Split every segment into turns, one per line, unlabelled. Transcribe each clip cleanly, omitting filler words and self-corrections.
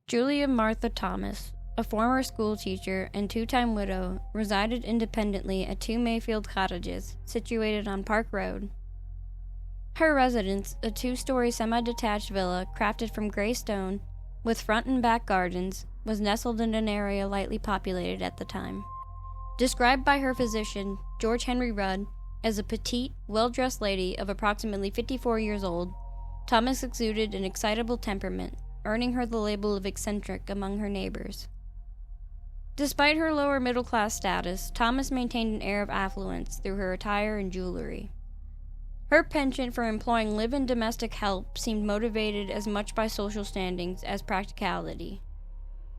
Julia Martha Thomas, a former school teacher and two-time widow, resided independently at 2 Mayfield cottages, situated on Park Road. Her residence, a 2-story semi-detached villa crafted from gray stone, with front and back gardens, was nestled in an area lightly populated at the time. Described by her physician, George Henry Rudd, as a petite, well-dressed lady of approximately 54 years old, Thomas exuded an excitable temperament, earning her the label of eccentric among her neighbors. Despite her lower middle-class status, Thomas maintained an air of affluence through her attire and jewelry. Her penchant for employing live-in domestic help seemed motivated as much by social standings as practicality.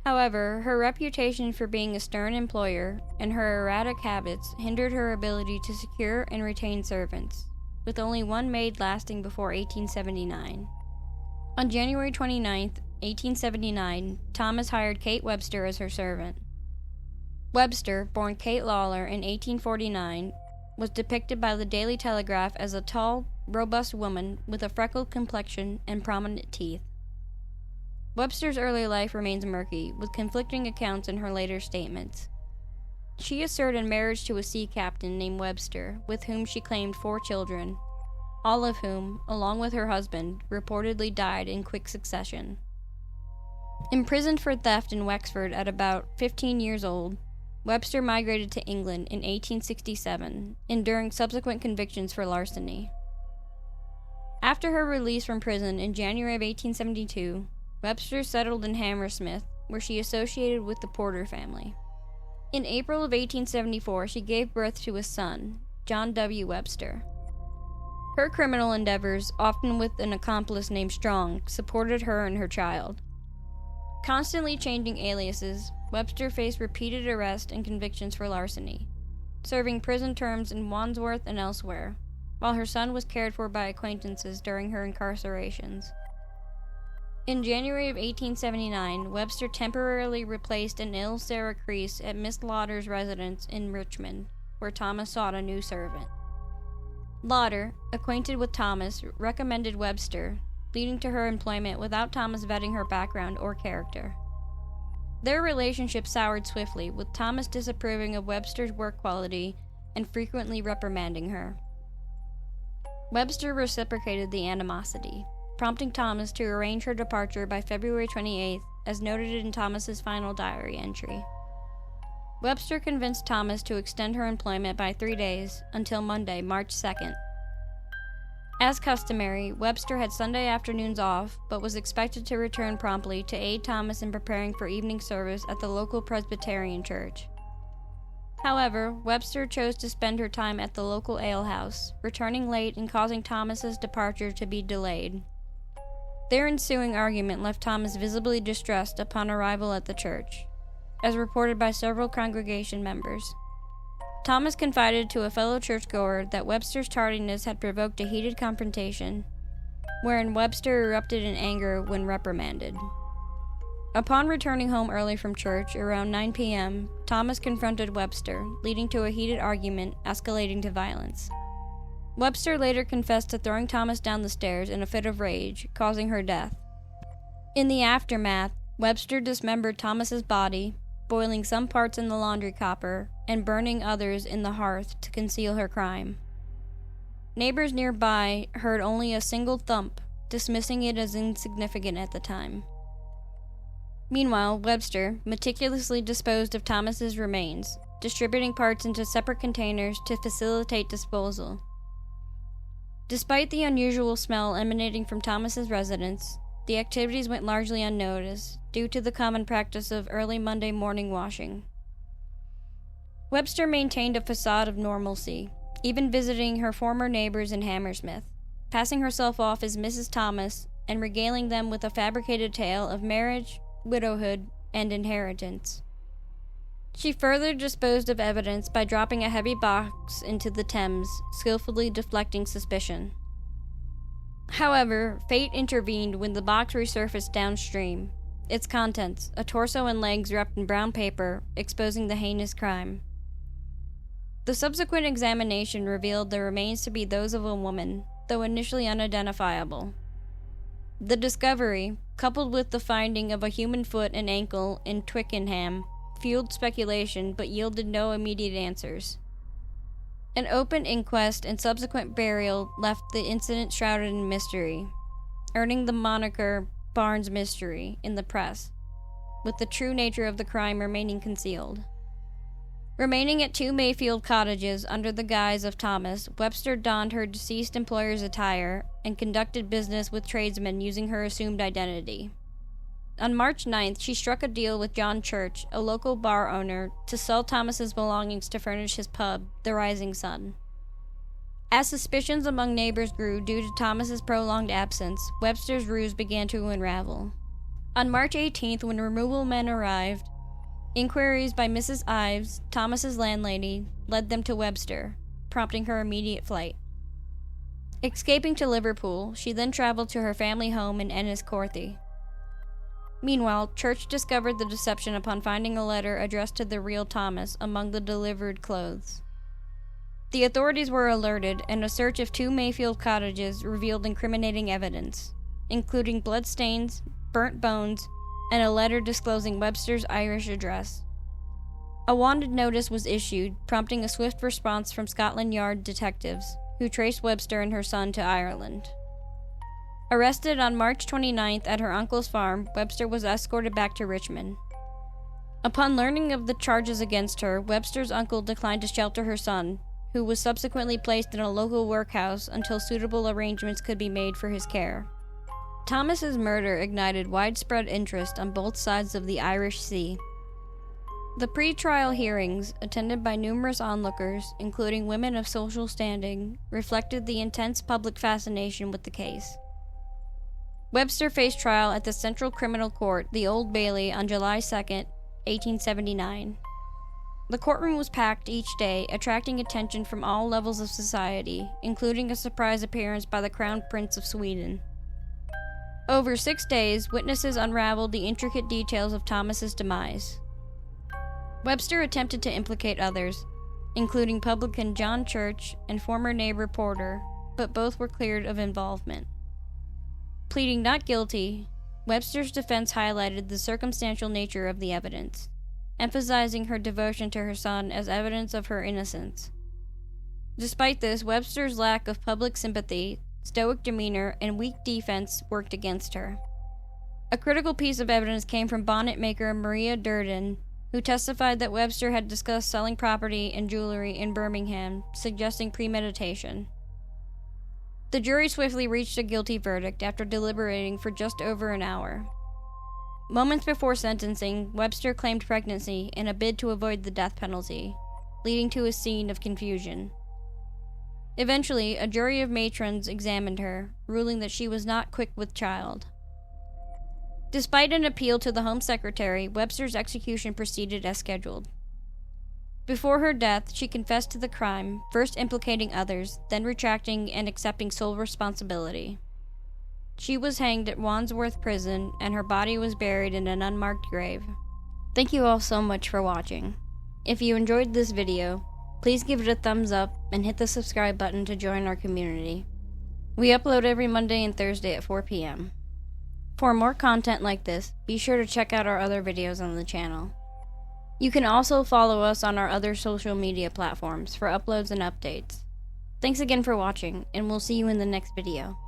However, her reputation for being a stern employer and her erratic habits hindered her ability to secure and retain servants, with only one maid lasting before 1879. On January 29, 1879, Thomas hired Kate Webster as her servant. Webster, born Kate Lawler in 1849, was depicted by the Daily Telegraph as a tall, robust woman with a freckled complexion and prominent teeth. Webster's early life remains murky, with conflicting accounts in her later statements. She asserted marriage to a sea captain named Webster, with whom she claimed 4 children, all of whom, along with her husband, reportedly died in quick succession. Imprisoned for theft in Wexford at about 15 years old, Webster migrated to England in 1867, enduring subsequent convictions for larceny. After her release from prison in January of 1872, Webster settled in Hammersmith, where she associated with the Porter family. In April of 1874, she gave birth to a son, John W. Webster. Her criminal endeavors, often with an accomplice named Strong, supported her and her child. Constantly changing aliases, Webster faced repeated arrests and convictions for larceny, serving prison terms in Wandsworth and elsewhere, while her son was cared for by acquaintances during her incarcerations. In January of 1879, Webster temporarily replaced an ill Sarah Creese at Miss Lauder's residence in Richmond, where Thomas sought a new servant. Lauder, acquainted with Thomas, recommended Webster, leading to her employment without Thomas vetting her background or character. Their relationship soured swiftly, with Thomas disapproving of Webster's work quality and frequently reprimanding her. Webster reciprocated the animosity, prompting Thomas to arrange her departure by February 28th, as noted in Thomas's final diary entry. Webster convinced Thomas to extend her employment by 3 days, until Monday, March 2nd. As customary, Webster had Sunday afternoons off, but was expected to return promptly to aid Thomas in preparing for evening service at the local Presbyterian church. However, Webster chose to spend her time at the local alehouse, returning late and causing Thomas's departure to be delayed. Their ensuing argument left Thomas visibly distressed upon arrival at the church, as reported by several congregation members. Thomas confided to a fellow churchgoer that Webster's tardiness had provoked a heated confrontation, wherein Webster erupted in anger when reprimanded. Upon returning home early from church, around 9 p.m., Thomas confronted Webster, leading to a heated argument escalating to violence. Webster later confessed to throwing Thomas down the stairs in a fit of rage, causing her death. In the aftermath, Webster dismembered Thomas's body, boiling some parts in the laundry copper and burning others in the hearth to conceal her crime. Neighbors nearby heard only a single thump, dismissing it as insignificant at the time. Meanwhile, Webster meticulously disposed of Thomas's remains, distributing parts into separate containers to facilitate disposal. Despite the unusual smell emanating from Thomas's residence, the activities went largely unnoticed due to the common practice of early Monday morning washing. Webster maintained a facade of normalcy, even visiting her former neighbors in Hammersmith, passing herself off as Mrs. Thomas and regaling them with a fabricated tale of marriage, widowhood, and inheritance. She further disposed of evidence by dropping a heavy box into the Thames, skillfully deflecting suspicion. However, fate intervened when the box resurfaced downstream, its contents, a torso and legs wrapped in brown paper, exposing the heinous crime. The subsequent examination revealed the remains to be those of a woman, though initially unidentifiable. The discovery, coupled with the finding of a human foot and ankle in Twickenham, fueled speculation but yielded no immediate answers. An open inquest and subsequent burial left the incident shrouded in mystery, earning the moniker Barnes Mystery in the press, with the true nature of the crime remaining concealed. Remaining at 2 Mayfield cottages under the guise of Thomas, Webster donned her deceased employer's attire and conducted business with tradesmen using her assumed identity. On March 9th, she struck a deal with John Church, a local bar owner, to sell Thomas's belongings to furnish his pub, the Rising Sun. As suspicions among neighbors grew due to Thomas's prolonged absence, Webster's ruse began to unravel. On March 18th, when removal men arrived, inquiries by Mrs. Ives, Thomas's landlady, led them to Webster, prompting her immediate flight. Escaping to Liverpool, she then traveled to her family home in Enniscorthy. Meanwhile, Church discovered the deception upon finding a letter addressed to the real Thomas among the delivered clothes. The authorities were alerted, and a search of 2 Mayfield cottages revealed incriminating evidence, including bloodstains, burnt bones, and a letter disclosing Webster's Irish address. A wanted notice was issued, prompting a swift response from Scotland Yard detectives, who traced Webster and her son to Ireland. Arrested on March 29th at her uncle's farm, Webster was escorted back to Richmond. Upon learning of the charges against her, Webster's uncle declined to shelter her son, who was subsequently placed in a local workhouse until suitable arrangements could be made for his care. Thomas's murder ignited widespread interest on both sides of the Irish Sea. The pre-trial hearings, attended by numerous onlookers, including women of social standing, reflected the intense public fascination with the case. Webster faced trial at the Central Criminal Court, the Old Bailey, on July 2, 1879. The courtroom was packed each day, attracting attention from all levels of society, including a surprise appearance by the Crown Prince of Sweden. Over 6 days, witnesses unraveled the intricate details of Thomas's demise. Webster attempted to implicate others, including publican John Church and former neighbor Porter, but both were cleared of involvement. Pleading not guilty, Webster's defense highlighted the circumstantial nature of the evidence, emphasizing her devotion to her son as evidence of her innocence. Despite this, Webster's lack of public sympathy, stoic demeanor, and weak defense worked against her. A critical piece of evidence came from bonnet maker Maria Durden, who testified that Webster had discussed selling property and jewelry in Birmingham, suggesting premeditation. The jury swiftly reached a guilty verdict after deliberating for just over an hour. Moments before sentencing, Webster claimed pregnancy in a bid to avoid the death penalty, leading to a scene of confusion. Eventually, a jury of matrons examined her, ruling that she was not quick with child. Despite an appeal to the Home Secretary, Webster's execution proceeded as scheduled. Before her death, she confessed to the crime, first implicating others, then retracting and accepting sole responsibility. She was hanged at Wandsworth Prison, and her body was buried in an unmarked grave. Thank you all so much for watching. If you enjoyed this video, please give it a thumbs up and hit the subscribe button to join our community. We upload every Monday and Thursday at 4 p.m. For more content like this, be sure to check out our other videos on the channel. You can also follow us on our other social media platforms for uploads and updates. Thanks again for watching, and we'll see you in the next video.